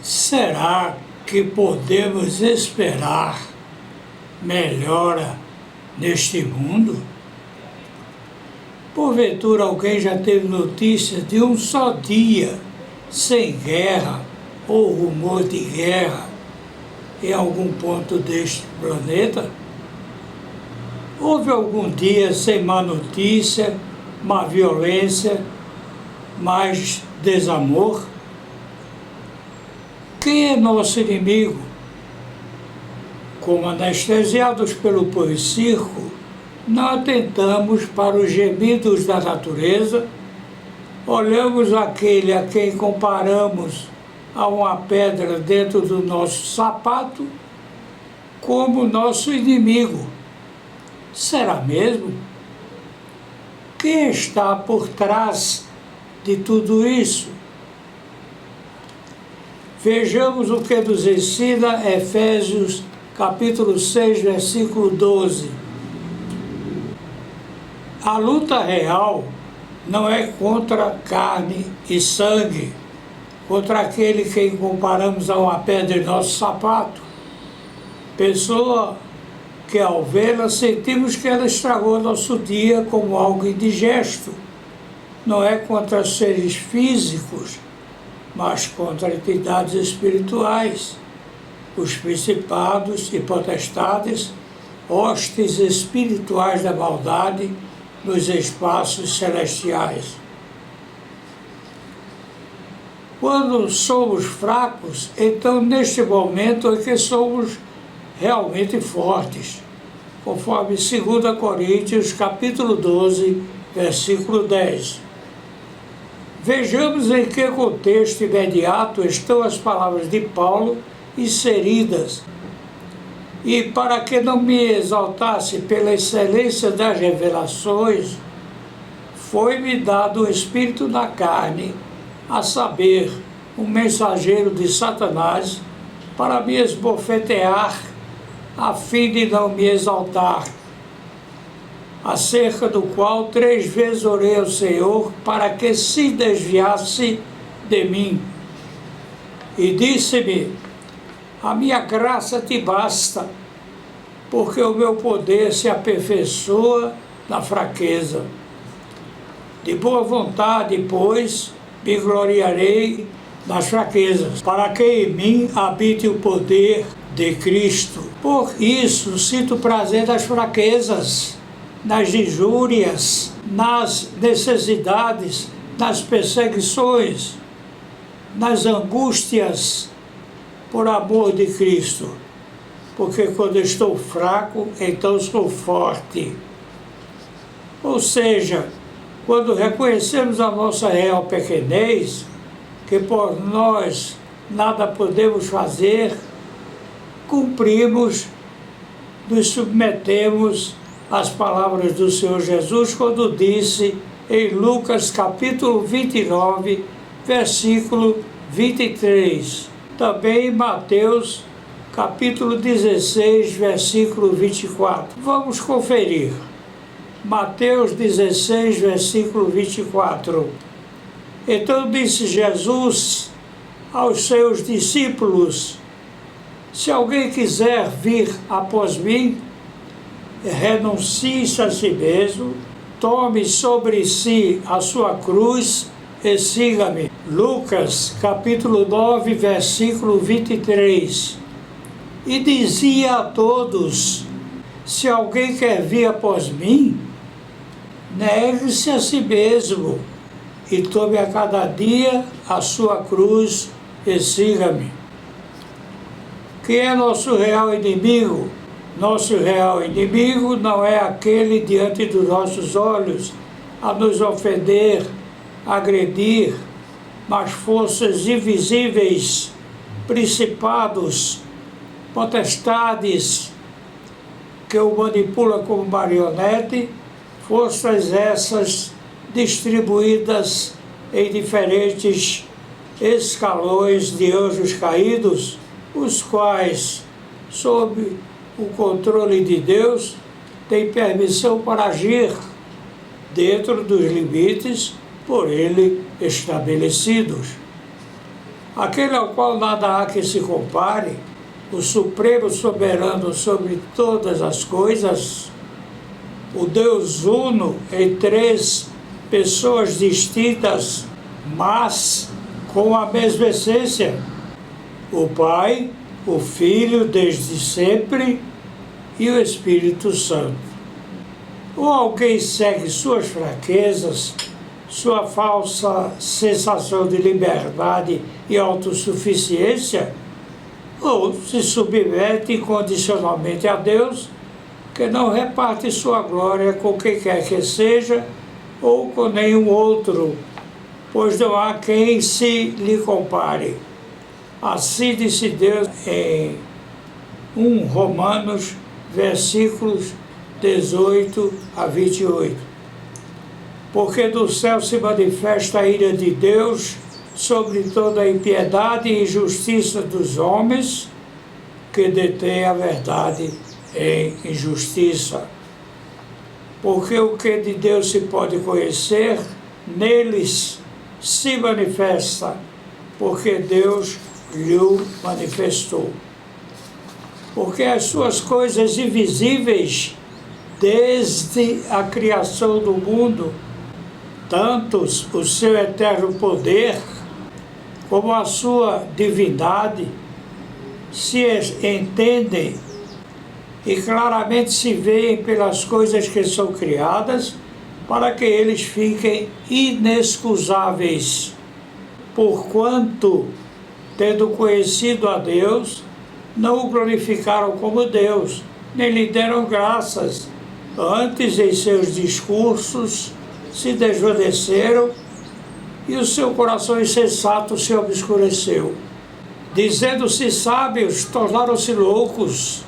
Será que podemos esperar melhora neste mundo? Porventura alguém já teve notícia de um só dia sem guerra ou rumor de guerra em algum ponto deste planeta? Houve algum dia sem má notícia, má violência, mais desamor? Quem é nosso inimigo? Como anestesiados pelo pão e circo, não atentamos para os gemidos da natureza, olhamos aquele a quem comparamos a uma pedra dentro do nosso sapato como nosso inimigo. Será mesmo? Quem está por trás de tudo isso? Vejamos o que nos ensina Efésios capítulo 6, versículo 12. A luta real não é contra carne e sangue, contra aquele que comparamos a uma pedra em nosso sapato. Pessoa que ao vê-la sentimos que ela estragou nosso dia como algo indigesto. Não é contra seres físicos, mas contra entidades espirituais, os principados e potestades, hostes espirituais da maldade nos espaços celestiais. Quando somos fracos, então neste momento é que somos realmente fortes, conforme 2 Coríntios capítulo 12, versículo 10. Vejamos em que contexto imediato estão as palavras de Paulo inseridas. E para que não me exaltasse pela excelência das revelações, foi-me dado o espírito da carne, a saber, um mensageiro de Satanás, para me esbofetear, a fim de não me exaltar, acerca do qual 3 vezes orei ao Senhor para que se desviasse de mim. E disse-me: a minha graça te basta, porque o meu poder se aperfeiçoa na fraqueza. De boa vontade, pois, me gloriarei nas fraquezas, para que em mim habite o poder de Cristo. Por isso sinto prazer nas fraquezas, nas injúrias, nas necessidades, nas perseguições, nas angústias, por amor de Cristo. Porque quando estou fraco, então sou forte. Ou seja, quando reconhecemos a nossa real pequenez, que por nós nada podemos fazer, cumprimos, nos submetemos às palavras do Senhor Jesus, quando disse em Lucas capítulo 29, versículo 23. Também em Mateus capítulo 16, versículo 24. Vamos conferir. Mateus 16, versículo 24. Então disse Jesus aos seus discípulos: se alguém quiser vir após mim, renuncie-se a si mesmo, tome sobre si a sua cruz e siga-me. Lucas capítulo 9, versículo 23. E dizia a todos: se alguém quer vir após mim, negue-se a si mesmo e tome a cada dia a sua cruz e siga-me. Quem é nosso real inimigo? Nosso real inimigo não é aquele diante dos nossos olhos a nos ofender, agredir, mas forças invisíveis, principados, potestades que o manipula como marionete, forças essas distribuídas em diferentes escalões de anjos caídos, os quais, sob o controle de Deus, têm permissão para agir dentro dos limites por ele estabelecidos. aquele ao qual nada há que se compare, o Supremo Soberano sobre todas as coisas, o Deus Uno em três pessoas distintas, mas com a mesma essência, o Pai, o Filho desde sempre e o Espírito Santo. Ou alguém segue suas fraquezas, sua falsa sensação de liberdade e autossuficiência, ou se submete incondicionalmente a Deus, que não reparte sua glória com quem quer que seja ou com nenhum outro, pois não há quem se lhe compare. Assim disse Deus em 1 Romanos, versículos 18 a 28. Porque do céu se manifesta a ira de Deus sobre toda a impiedade e injustiça dos homens que detêm a verdade em injustiça. Porque o que de Deus se pode conhecer, neles se manifesta, porque Deus lhe manifestou. Porque as suas coisas invisíveis, desde a criação do mundo, tanto o seu eterno poder, como a sua divindade, se entendem e claramente se veem pelas coisas que são criadas, para que eles fiquem inexcusáveis, porquanto, tendo conhecido a Deus, não o glorificaram como Deus, nem lhe deram graças. Antes, em seus discursos, se desvaneceram e o seu coração insensato se obscureceu. Dizendo-se sábios, tornaram-se loucos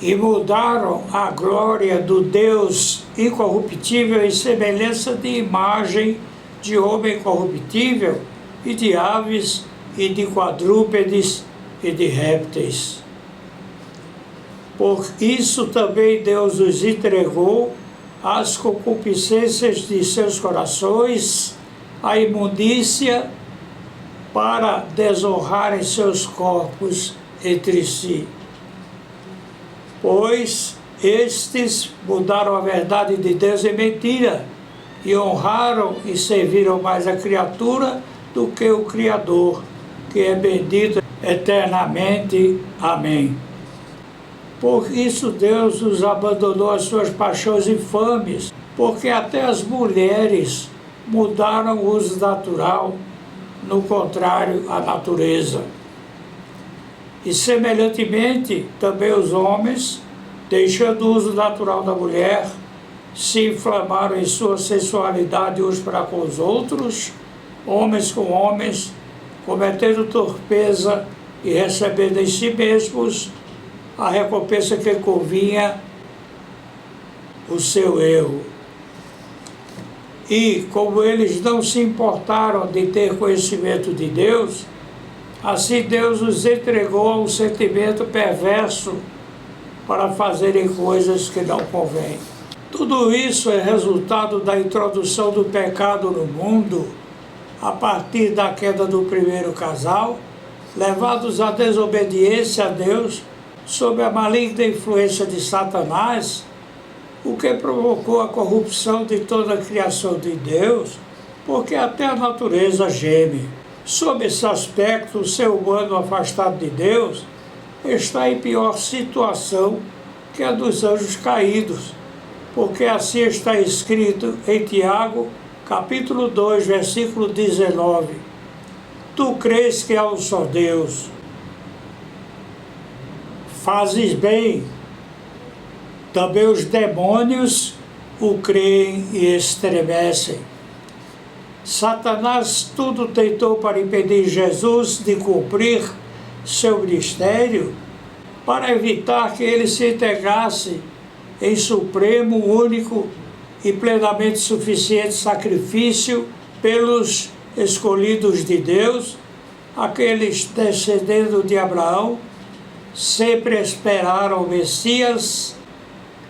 e mudaram a glória do Deus incorruptível em semelhança de imagem de homem corruptível e de aves e de quadrúpedes e de répteis. Por isso também Deus os entregou às concupiscências de seus corações, à imundícia, para desonrarem seus corpos entre si. Pois estes mudaram a verdade de Deus em mentira, e honraram e serviram mais a criatura do que o Criador, que é bendito eternamente. Amém. Por isso Deus os abandonou às suas paixões infames, porque até as mulheres mudaram o uso natural, no contrário à natureza. E semelhantemente, também os homens, deixando o uso natural da mulher, se inflamaram em sua sensualidade uns para com os outros, homens com homens, cometendo torpeza e recebendo em si mesmos a recompensa que convinha o seu erro. E, como eles não se importaram de ter conhecimento de Deus, assim Deus os entregou a um sentimento perverso para fazerem coisas que não convêm. Tudo isso é resultado da introdução do pecado no mundo, a partir da queda do primeiro casal, levados à desobediência a Deus, sob a maligna influência de Satanás, o que provocou a corrupção de toda a criação de Deus, porque até a natureza geme. Sob esse aspecto, o ser humano afastado de Deus está em pior situação que a dos anjos caídos, porque assim está escrito em Tiago, capítulo 2, versículo 19. Tu crês que há um só Deus. Fazes bem. Também os demônios o creem e estremecem. Satanás tudo tentou para impedir Jesus de cumprir seu ministério, para evitar que ele se integrasse em supremo, único e plenamente suficiente sacrifício pelos escolhidos de Deus, aqueles descendendo de Abraão, sempre esperaram o Messias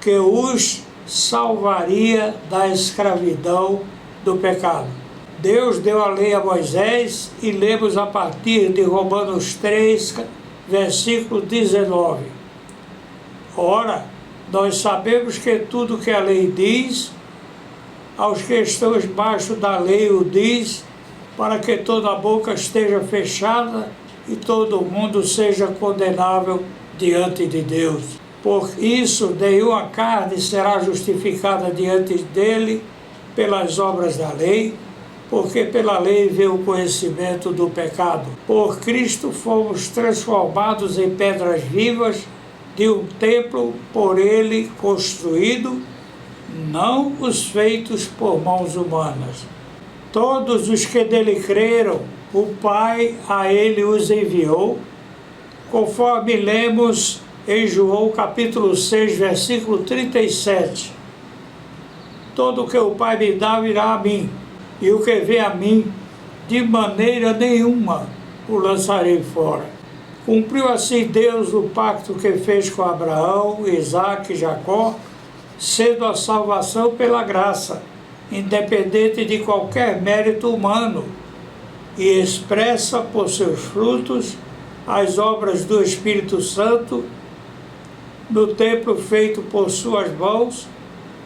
que os salvaria da escravidão do pecado. Deus deu a lei a Moisés e lemos a partir de Romanos 3, versículo 19. Ora, nós sabemos que tudo que a lei diz, aos que estão embaixo da lei o diz, para que toda a boca esteja fechada e todo mundo seja condenável diante de Deus. Por isso, nenhuma carne será justificada diante dele pelas obras da lei, porque pela lei veio o conhecimento do pecado. Por Cristo fomos transformados em pedras vivas de um templo por ele construído, não os feitos por mãos humanas. Todos os que dele creram, o Pai a ele os enviou, conforme lemos em João capítulo 6, versículo 37. Todo o que o Pai me dá virá a mim, e o que vê a mim, de maneira nenhuma o lançarei fora. Cumpriu assim Deus o pacto que fez com Abraão, Isaque e Jacó, sendo a salvação pela graça, independente de qualquer mérito humano, e expressa por seus frutos as obras do Espírito Santo no templo feito por suas mãos,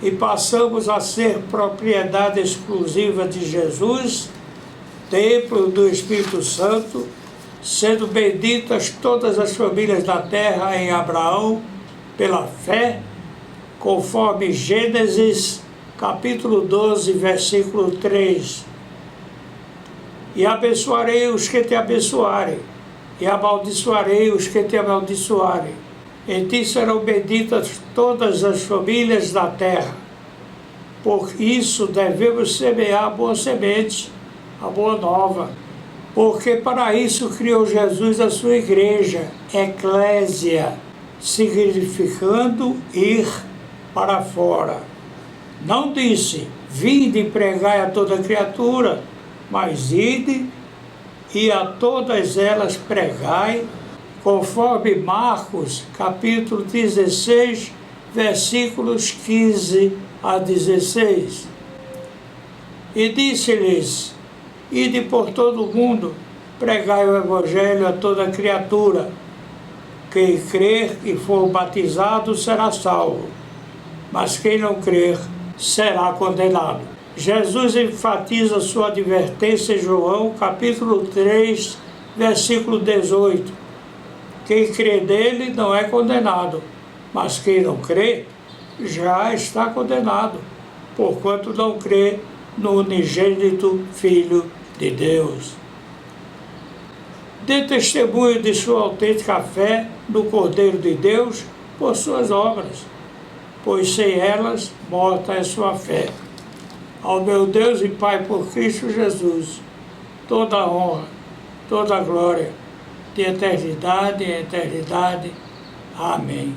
e passamos a ser propriedade exclusiva de Jesus, templo do Espírito Santo, sendo benditas todas as famílias da terra em Abraão pela fé, conforme Gênesis capítulo 12, versículo 3. E abençoarei os que te abençoarem, e amaldiçoarei os que te amaldiçoarem. Em ti serão benditas todas as famílias da terra. Por isso devemos semear a boa semente, a boa nova, porque para isso criou Jesus a sua igreja, eclésia, significando ir para fora. Não disse, vinde e pregai a toda criatura, mas ide e a todas elas pregai, conforme Marcos, capítulo 16, versículos 15 a 16. E disse-lhes, ide por todo o mundo, pregai o Evangelho a toda criatura. Quem crer e for batizado será salvo, mas quem não crer será condenado. Jesus enfatiza sua advertência em João, capítulo 3, versículo 18. Quem crê nele não é condenado, mas quem não crê já está condenado, porquanto não crê no unigênito Filho de Deus. Dê testemunho de sua autêntica fé no Cordeiro de Deus por suas obras, pois sem elas morta é sua fé. Ao meu Deus e Pai por Cristo Jesus, toda a honra, toda a glória, de eternidade em eternidade. Amém.